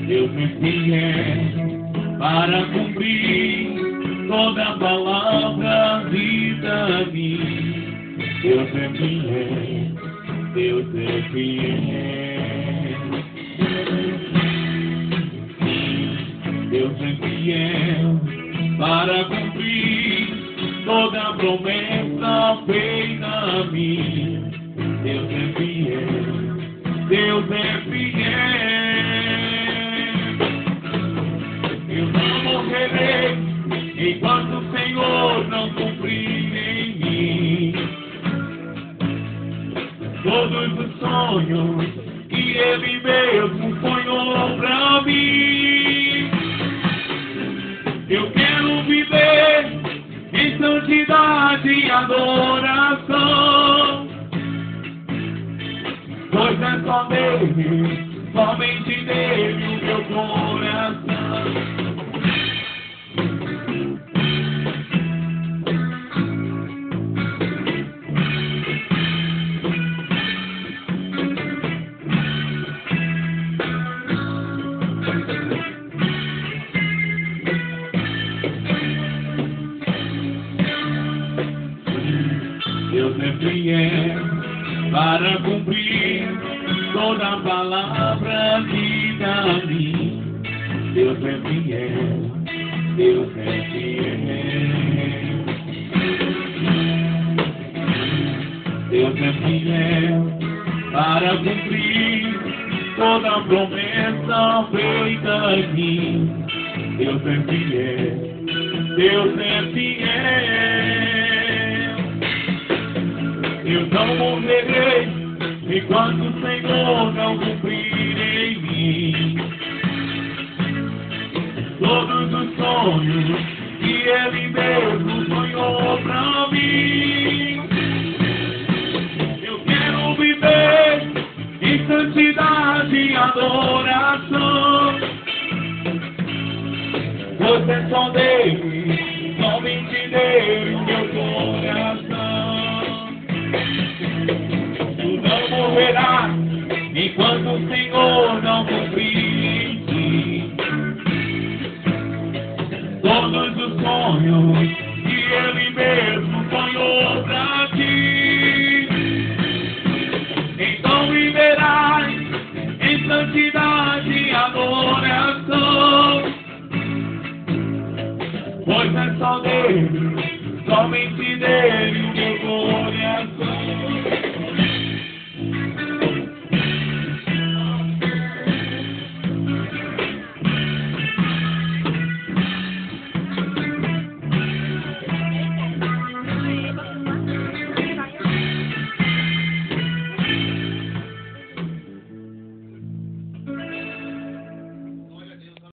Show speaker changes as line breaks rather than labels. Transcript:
Deus me fiel para cumprir toda a palavra vida minha. Deus é fiel, Deus é fiel. Deus é fiel para cumprir toda a promessa feita a mim. Deus é fiel, Deus é fiel. Eu não morrerei enquanto o Senhor não cumprir em mim todos os sonhos que Ele mesmo sonhou pra mim. Eu quero viver em santidade e adoração, pois é só nele, somente nele o meu coração. Deus é fiel para cumprir toda a palavra que dá a mim. Deus é fiel, Deus é fiel. Deus é fiel para cumprir toda a promessa feita a mim. Deus é fiel, Deus é fiel. Eu não morrerei enquanto o Senhor não cumprir em mim todos os sonhos que Ele mesmo sonhou pra mim. Eu quero viver em santidade e adoração, pois é só dele, somente dele o meu coração. Tu não morrerás enquanto o Senhor não cumprir em ti todos os sonhos que Ele mesmo sonhou pra ti. Então viverás em santidade e adoração, pois é só dele, somente dele o meu coração.